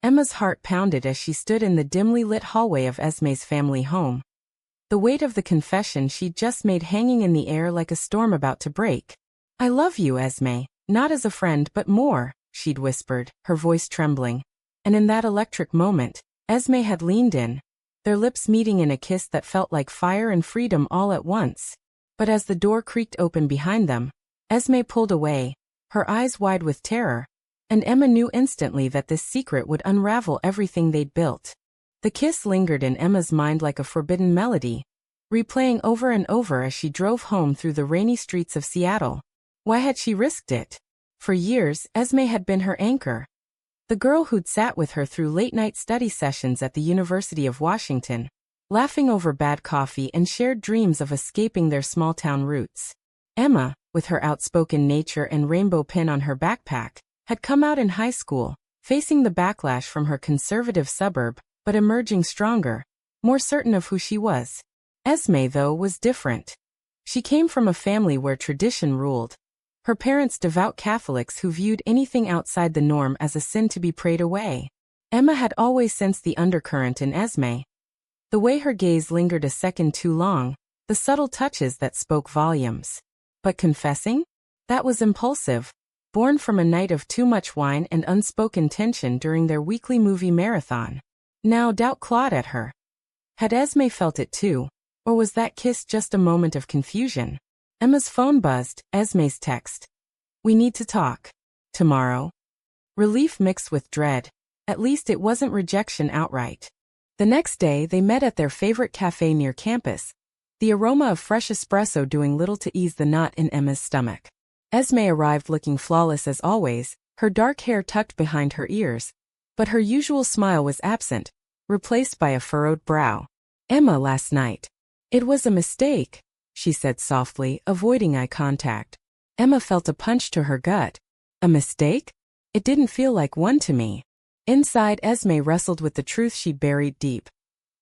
Emma's heart pounded as she stood in the dimly lit hallway of Esme's family home. The weight of the confession she'd just made hanging in the air like a storm about to break. "I love you, Esme, not as a friend but more," she'd whispered, her voice trembling. And in that electric moment, Esme had leaned in, their lips meeting in a kiss that felt like fire and freedom all at once. But as the door creaked open behind them, Esme pulled away, her eyes wide with terror, and Emma knew instantly that this secret would unravel everything they'd built. The kiss lingered in Emma's mind like a forbidden melody, replaying over and over as she drove home through the rainy streets of Seattle. Why had she risked it? For years, Esme had been her anchor. The girl who'd sat with her through late-night study sessions at the University of Washington, laughing over bad coffee and shared dreams of escaping their small-town roots. Emma, with her outspoken nature and rainbow pin on her backpack, had come out in high school, facing the backlash from her conservative suburb, but emerging stronger, more certain of who she was. Esme, though, was different. She came from a family where tradition ruled. Her parents devout Catholics who viewed anything outside the norm as a sin to be prayed away. Emma had always sensed the undercurrent in Esme. The way her gaze lingered a second too long, the subtle touches that spoke volumes. But confessing? That was impulsive, born from a night of too much wine and unspoken tension during their weekly movie marathon. Now doubt clawed at her. Had Esme felt it too, or was that kiss just a moment of confusion? Emma's phone buzzed, Esme's text. "We need to talk. Tomorrow." Relief mixed with dread. At least it wasn't rejection outright. The next day they met at their favorite cafe near campus, the aroma of fresh espresso doing little to ease the knot in Emma's stomach. Esme arrived looking flawless as always, her dark hair tucked behind her ears, but her usual smile was absent, replaced by a furrowed brow. "Emma, last night. It was a mistake," she said softly, avoiding eye contact. Emma felt a punch to her gut. A mistake? It didn't feel like one to me. Inside, Esme wrestled with the truth she buried deep.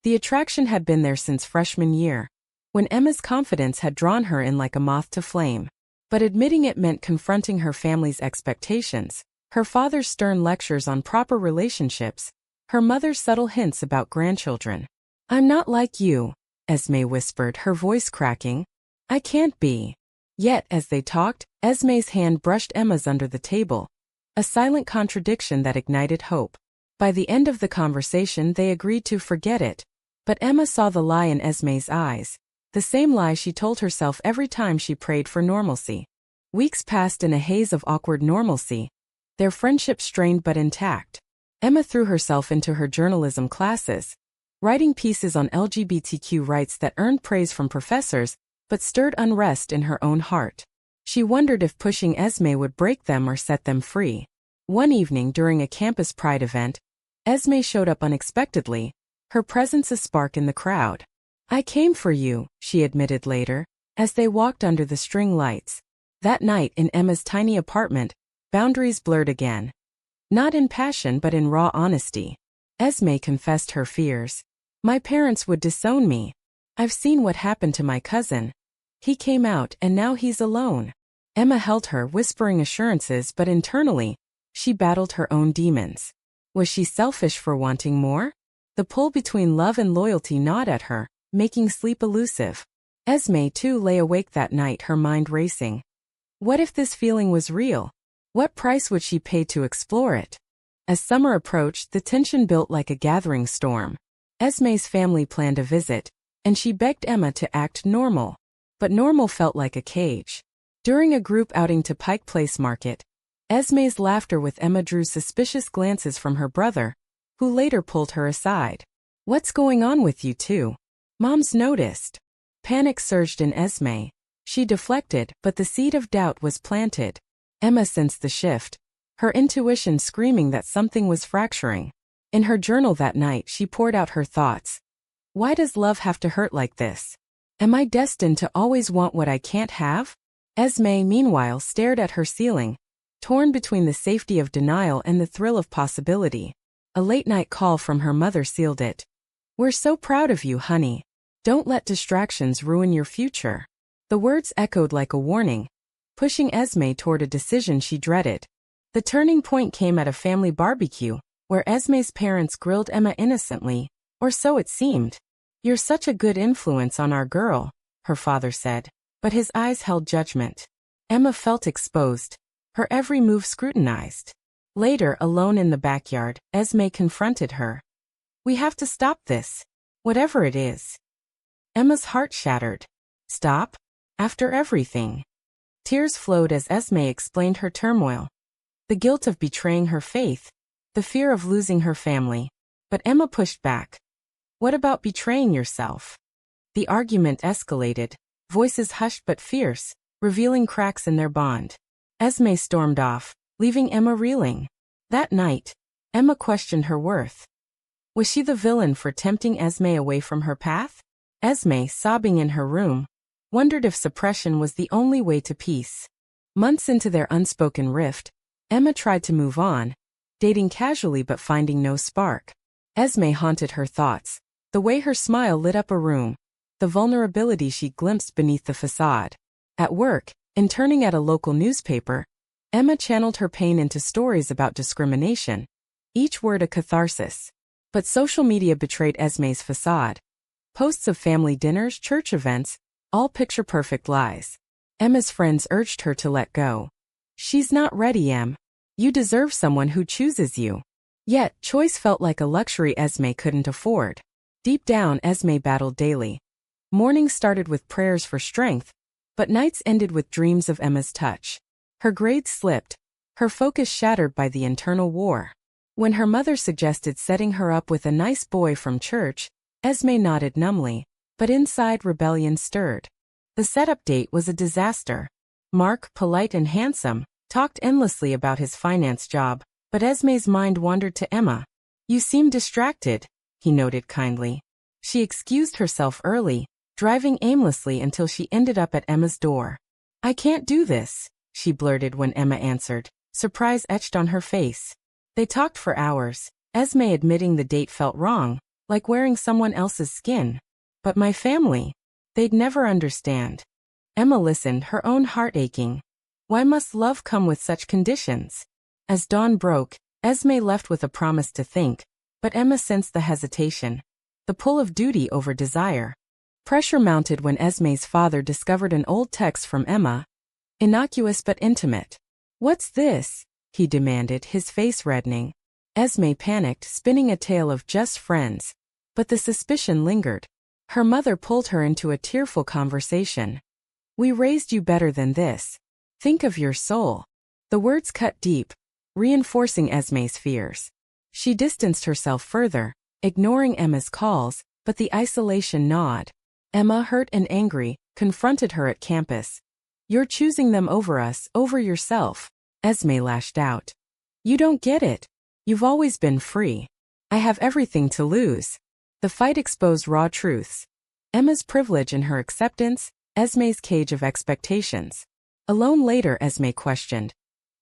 The attraction had been there since freshman year, when Emma's confidence had drawn her in like a moth to flame. But admitting it meant confronting her family's expectations, her father's stern lectures on proper relationships, her mother's subtle hints about grandchildren. "I'm not like you," Esme whispered, her voice cracking. "I can't be." Yet, as they talked, Esme's hand brushed Emma's under the table, a silent contradiction that ignited hope. By the end of the conversation they agreed to forget it, but Emma saw the lie in Esme's eyes, the same lie she told herself every time she prayed for normalcy. Weeks passed in a haze of awkward normalcy, their friendship strained but intact. Emma threw herself into her journalism classes, writing pieces on LGBTQ rights that earned praise from professors, but stirred unrest in her own heart. She wondered if pushing Esme would break them or set them free. One evening during a campus pride event, Esme showed up unexpectedly, her presence a spark in the crowd. "I came for you," she admitted later, as they walked under the string lights. That night in Emma's tiny apartment, boundaries blurred again. Not in passion but in raw honesty. Esme confessed her fears. "My parents would disown me. I've seen what happened to my cousin. He came out and now he's alone." Emma held her, whispering assurances, but internally, she battled her own demons. Was she selfish for wanting more? The pull between love and loyalty gnawed at her, making sleep elusive. Esme too lay awake that night, her mind racing. What if this feeling was real? What price would she pay to explore it? As summer approached, the tension built like a gathering storm. Esme's family planned a visit, and she begged Emma to act normal. But normal felt like a cage. During a group outing to Pike Place Market, Esme's laughter with Emma drew suspicious glances from her brother, who later pulled her aside. "What's going on with you two? Mom's noticed." Panic surged in Esme. She deflected, but the seed of doubt was planted. Emma sensed the shift, her intuition screaming that something was fracturing. In her journal that night she poured out her thoughts. Why does love have to hurt like this? Am I destined to always want what I can't have? Esme, meanwhile, stared at her ceiling, torn between the safety of denial and the thrill of possibility. A late-night call from her mother sealed it. "We're so proud of you, honey. Don't let distractions ruin your future." The words echoed like a warning, pushing Esme toward a decision she dreaded. The turning point came at a family barbecue, where Esme's parents grilled Emma innocently, or so it seemed. "You're such a good influence on our girl," her father said, but his eyes held judgment. Emma felt exposed, her every move scrutinized. Later, alone in the backyard, Esme confronted her. "We have to stop this. Whatever it is." Emma's heart shattered. Stop? After everything? Tears flowed as Esme explained her turmoil. The guilt of betraying her faith, the fear of losing her family. But Emma pushed back. "What about betraying yourself?" The argument escalated, voices hushed but fierce, revealing cracks in their bond. Esme stormed off, leaving Emma reeling. That night, Emma questioned her worth. Was she the villain for tempting Esme away from her path? Esme, sobbing in her room, wondered if suppression was the only way to peace. Months into their unspoken rift, Emma tried to move on, dating casually but finding no spark. Esme haunted her thoughts, the way her smile lit up a room, the vulnerability she glimpsed beneath the facade. At work, interning at a local newspaper, Emma channeled her pain into stories about discrimination, each word a catharsis. But social media betrayed Esme's facade. Posts of family dinners, church events, all picture-perfect lies. Emma's friends urged her to let go. "She's not ready, Em. You deserve someone who chooses you." Yet, choice felt like a luxury Esme couldn't afford. Deep down, Esme battled daily. Mornings started with prayers for strength, but nights ended with dreams of Emma's touch. Her grades slipped, her focus shattered by the internal war. When her mother suggested setting her up with a nice boy from church, Esme nodded numbly, but inside rebellion stirred. The setup date was a disaster. Mark, polite and handsome, talked endlessly about his finance job, but Esme's mind wandered to Emma. "You seem distracted," he noted kindly. She excused herself early, driving aimlessly until she ended up at Emma's door. "I can't do this," she blurted when Emma answered, surprise etched on her face. They talked for hours, Esme admitting the date felt wrong, like wearing someone else's skin. "But my family, they'd never understand." Emma listened, her own heart aching. Why must love come with such conditions? As dawn broke, Esme left with a promise to think, but Emma sensed the hesitation, the pull of duty over desire. Pressure mounted when Esme's father discovered an old text from Emma. Innocuous but intimate. "What's this?" he demanded, his face reddening. Esme panicked, spinning a tale of just friends. But the suspicion lingered. Her mother pulled her into a tearful conversation. "We raised you better than this. Think of your soul." The words cut deep, reinforcing Esme's fears. She distanced herself further, ignoring Emma's calls, but the isolation gnawed. Emma, hurt and angry, confronted her at campus. "You're choosing them over us, over yourself," Esme lashed out. "You don't get it. You've always been free. I have everything to lose." The fight exposed raw truths. Emma's privilege and her acceptance, Esme's cage of expectations. Alone later, Esme questioned,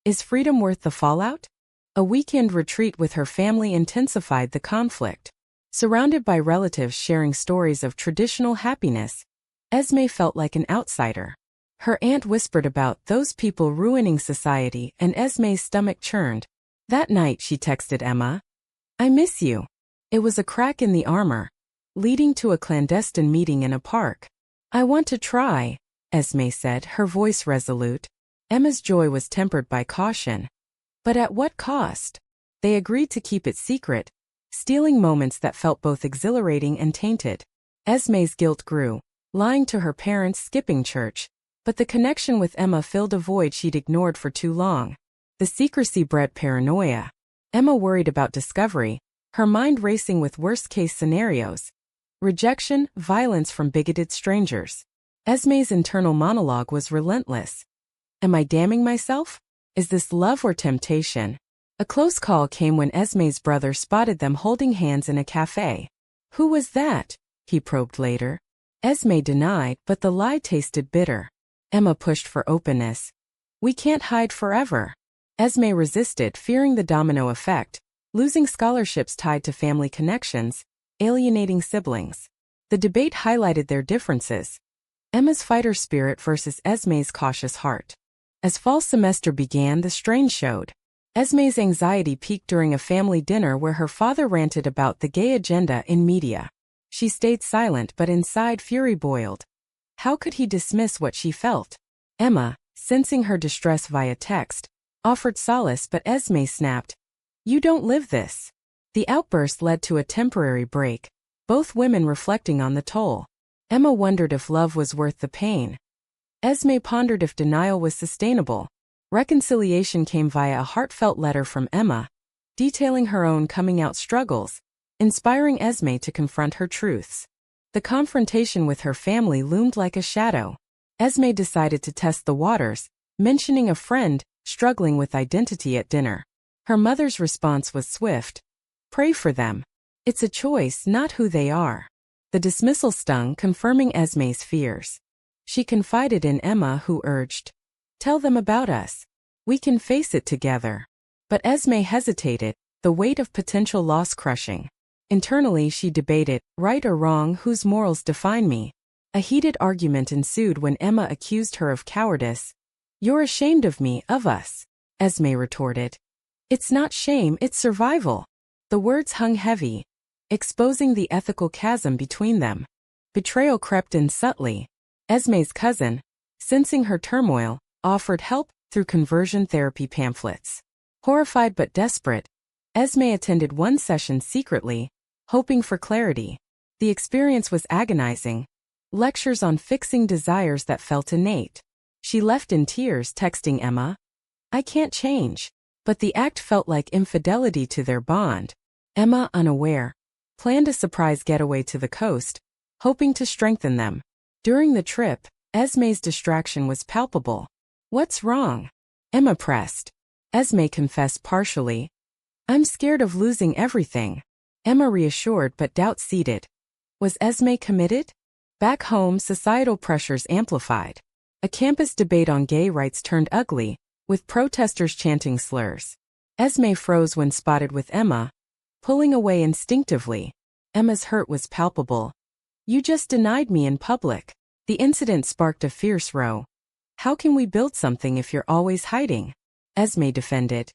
"Is freedom worth the fallout?" A weekend retreat with her family intensified the conflict. Surrounded by relatives sharing stories of traditional happiness, Esme felt like an outsider. Her aunt whispered about those people ruining society, and Esme's stomach churned. That night she texted Emma, "I miss you." It was a crack in the armor, leading to a clandestine meeting in a park. "I want to try," Esme said, her voice resolute. Emma's joy was tempered by caution. But at what cost? They agreed to keep it secret, stealing moments that felt both exhilarating and tainted. Esme's guilt grew, lying to her parents, skipping church. But the connection with Emma filled a void she'd ignored for too long. The secrecy bred paranoia. Emma worried about discovery, her mind racing with worst-case scenarios. Rejection, violence from bigoted strangers. Esme's internal monologue was relentless. Am I damning myself? Is this love or temptation? A close call came when Esme's brother spotted them holding hands in a cafe. Who was that? He probed later. Esme denied, but the lie tasted bitter. Emma pushed for openness. We can't hide forever. Esme resisted, fearing the domino effect, losing scholarships tied to family connections, alienating siblings. The debate highlighted their differences. Emma's fighter spirit versus Esme's cautious heart. As fall semester began, the strain showed. Esme's anxiety peaked during a family dinner where her father ranted about the gay agenda in media. She stayed silent but inside fury boiled. How could he dismiss what she felt? Emma, sensing her distress via text, offered solace but Esme snapped. You don't live this. The outburst led to a temporary break, both women reflecting on the toll. Emma wondered if love was worth the pain. Esme pondered if denial was sustainable. Reconciliation came via a heartfelt letter from Emma, detailing her own coming-out struggles, inspiring Esme to confront her truths. The confrontation with her family loomed like a shadow. Esme decided to test the waters, mentioning a friend struggling with identity at dinner. Her mother's response was swift. Pray for them. It's a choice, not who they are. The dismissal stung, confirming Esme's fears. She confided in Emma, who urged, Tell them about us. We can face it together. But Esme hesitated, the weight of potential loss crushing. Internally she debated, right or wrong, whose morals define me? A heated argument ensued when Emma accused her of cowardice. You're ashamed of me, of us, Esme retorted. It's not shame, it's survival. The words hung heavy, exposing the ethical chasm between them. Betrayal crept in subtly. Esme's cousin, sensing her turmoil, offered help through conversion therapy pamphlets. Horrified but desperate, Esme attended one session secretly, hoping for clarity. The experience was agonizing. Lectures on fixing desires that felt innate. She left in tears, texting Emma, I can't change. But the act felt like infidelity to their bond. Emma, unaware, planned a surprise getaway to the coast, hoping to strengthen them. During the trip, Esme's distraction was palpable. What's wrong? Emma pressed. Esme confessed partially. I'm scared of losing everything. Emma reassured but doubt seeded. Was Esme committed? Back home, societal pressures amplified. A campus debate on gay rights turned ugly, with protesters chanting slurs. Esme froze when spotted with Emma, pulling away instinctively. Emma's hurt was palpable. You just denied me in public. The incident sparked a fierce row. How can we build something if you're always hiding? Esme defended.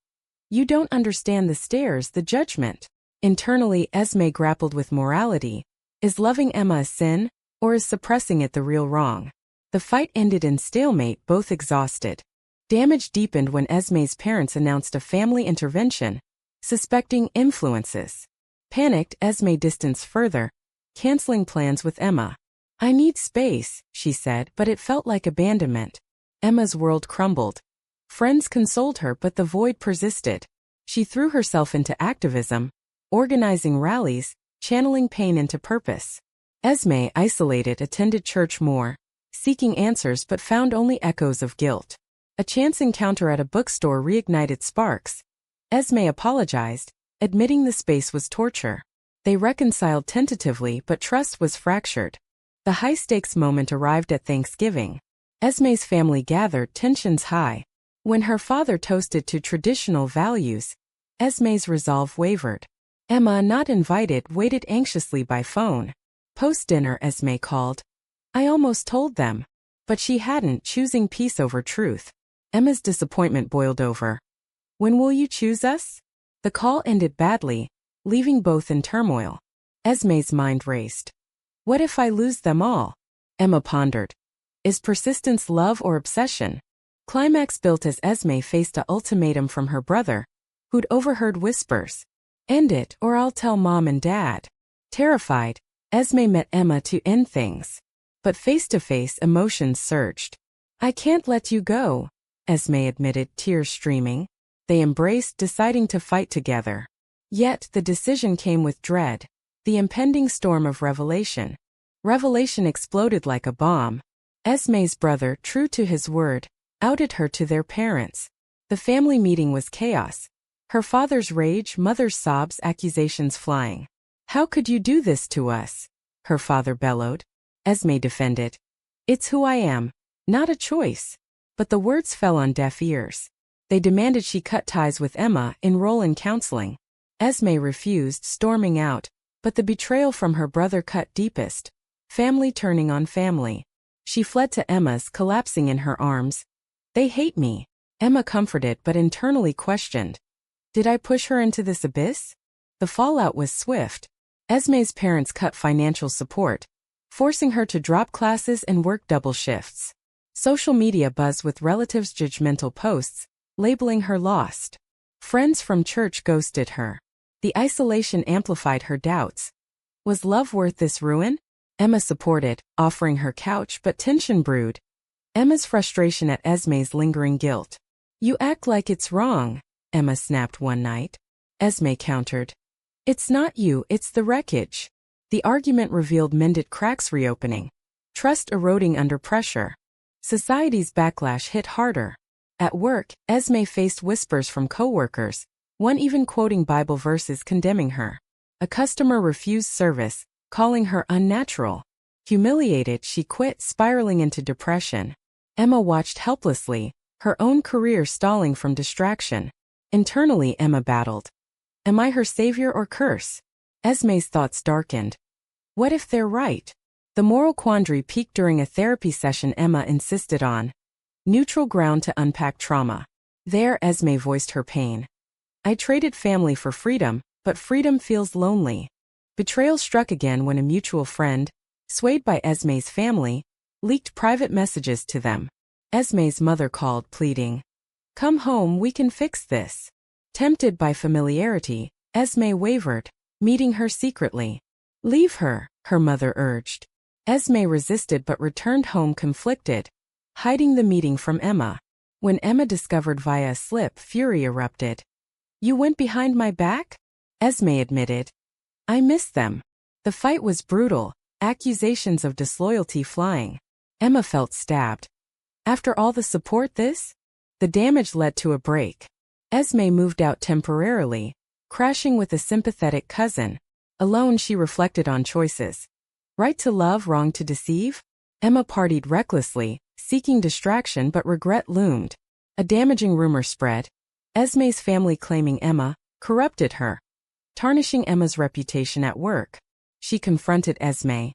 You don't understand the stares, the judgment. Internally, Esme grappled with morality. Is loving Emma a sin, or is suppressing it the real wrong? The fight ended in stalemate, both exhausted. Damage deepened when Esme's parents announced a family intervention, suspecting influences. Panicked, Esme distanced further, canceling plans with Emma. I need space, she said, but it felt like abandonment. Emma's world crumbled. Friends consoled her, but the void persisted. She threw herself into activism, organizing rallies, channeling pain into purpose. Esme, isolated, attended church more, seeking answers but found only echoes of guilt. A chance encounter at a bookstore reignited sparks. Esme apologized, admitting the space was torture. They reconciled tentatively, but trust was fractured. The high-stakes moment arrived at Thanksgiving. Esme's family gathered, tensions high. When her father toasted to traditional values, Esme's resolve wavered. Emma, not invited, waited anxiously by phone. Post-dinner, Esme called. I almost told them. But she hadn't, choosing peace over truth. Emma's disappointment boiled over. When will you choose us? The call ended badly, leaving both in turmoil. Esme's mind raced. What if I lose them all? Emma pondered. Is persistence love or obsession? Climax built as Esme faced an ultimatum from her brother, who'd overheard whispers. End it, or I'll tell Mom and Dad. Terrified, Esme met Emma to end things. But face-to-face, emotions surged. I can't let you go, Esme admitted, tears streaming. They embraced, deciding to fight together. Yet, the decision came with dread. The impending storm of revelation. Revelation exploded like a bomb. Esme's brother, true to his word, outed her to their parents. The family meeting was chaos. Her father's rage, mother's sobs, accusations flying. How could you do this to us? Her father bellowed. Esme defended. It's who I am, not a choice. But the words fell on deaf ears. They demanded she cut ties with Emma, enroll in counseling. Esme refused, storming out, but the betrayal from her brother cut deepest. Family turning on family. She fled to Emma's, collapsing in her arms. They hate me. Emma comforted but internally questioned. Did I push her into this abyss? The fallout was swift. Esme's parents cut financial support, forcing her to drop classes and work double shifts. Social media buzzed with relatives' judgmental posts, labeling her lost. Friends from church ghosted her. The isolation amplified her doubts. Was love worth this ruin? Emma supported, offering her couch, but tension brewed. Emma's frustration at Esme's lingering guilt. You act like it's wrong, Emma snapped one night. Esme countered. It's not you, it's the wreckage. The argument revealed mended cracks reopening. Trust eroding under pressure. Society's backlash hit harder. At work, Esme faced whispers from coworkers, one even quoting Bible verses condemning her. A customer refused service, calling her unnatural. Humiliated, she quit, spiraling into depression. Emma watched helplessly, her own career stalling from distraction. Internally, Emma battled. Am I her savior or curse? Esme's thoughts darkened. What if they're right? The moral quandary peaked during a therapy session Emma insisted on. Neutral ground to unpack trauma. There, Esme voiced her pain. I traded family for freedom, but freedom feels lonely. Betrayal struck again when a mutual friend, swayed by Esme's family, leaked private messages to them. Esme's mother called, pleading. Come home, we can fix this. Tempted by familiarity, Esme wavered, meeting her secretly. Leave her, her mother urged. Esme resisted but returned home conflicted, hiding the meeting from Emma. When Emma discovered via a slip, fury erupted. You went behind my back? Esme admitted. I missed them. The fight was brutal, accusations of disloyalty flying. Emma felt stabbed. After all the support the damage led to a break. Esme moved out temporarily, crashing with a sympathetic cousin. Alone she reflected on choices. Right to love, wrong to deceive? Emma partied recklessly, seeking distraction but regret loomed. A damaging rumor spread. Esme's family claiming Emma corrupted her, tarnishing Emma's reputation at work. She confronted Esme.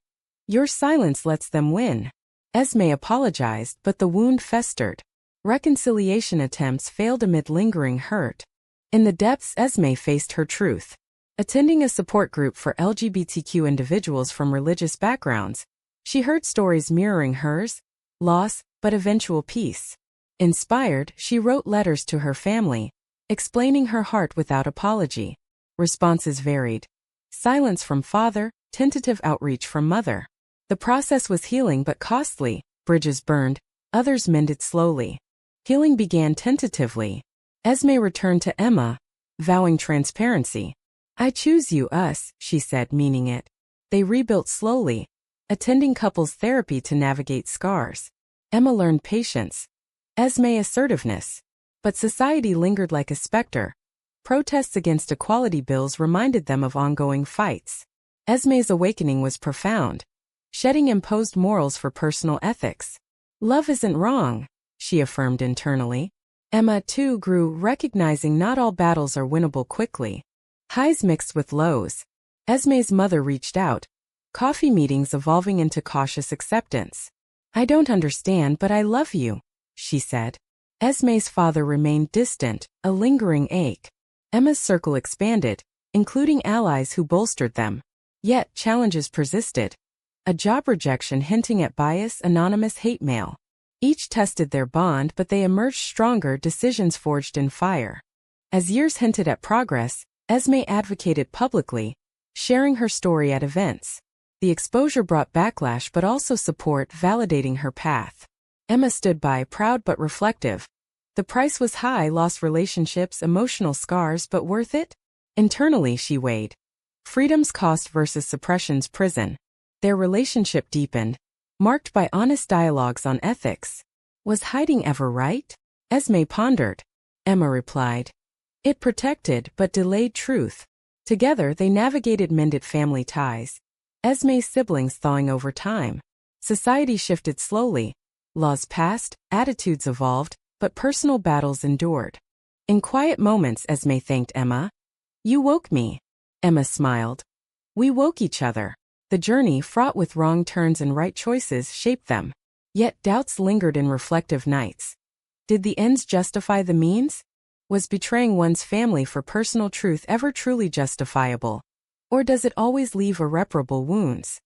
Your silence lets them win. Esme apologized, but the wound festered. Reconciliation attempts failed amid lingering hurt. In the depths, Esme faced her truth. Attending a support group for LGBTQ individuals from religious backgrounds, she heard stories mirroring hers, loss, but eventual peace. Inspired, she wrote letters to her family, explaining her heart without apology. Responses varied. Silence from father, tentative outreach from mother. The process was healing but costly. Bridges burned, others mended slowly. Healing began tentatively. Esme returned to Emma, vowing transparency. I choose you, us, she said, meaning it. They rebuilt slowly, attending couples therapy to navigate scars. Emma learned patience. Esme assertiveness. But society lingered like a specter. Protests against equality bills reminded them of ongoing fights. Esme's awakening was profound, shedding imposed morals for personal ethics. Love isn't wrong, she affirmed internally. Emma, too, grew, recognizing not all battles are winnable quickly. Highs mixed with lows. Esme's mother reached out, coffee meetings evolving into cautious acceptance. I don't understand, but I love you, she said. Esme's father remained distant, a lingering ache. Emma's circle expanded, including allies who bolstered them. Yet, challenges persisted. A job rejection hinting at bias, anonymous hate mail. Each tested their bond, but they emerged stronger, decisions forged in fire. As years hinted at progress, Esme advocated publicly, sharing her story at events. The exposure brought backlash but also support, validating her path. Emma stood by, proud but reflective. The price was high, lost relationships, emotional scars, but worth it? Internally, she weighed freedom's cost versus suppression's prison. Their relationship deepened, marked by honest dialogues on ethics. Was hiding ever right? Esme pondered. Emma replied. It protected but delayed truth. Together they navigated mended family ties. Esme's siblings thawing over time. Society shifted slowly. Laws passed, attitudes evolved, but personal battles endured. In quiet moments, Esme thanked Emma. You woke me. Emma smiled. We woke each other. The journey, fraught with wrong turns and right choices, shaped them. Yet doubts lingered in reflective nights. Did the ends justify the means? Was betraying one's family for personal truth ever truly justifiable? Or does it always leave irreparable wounds?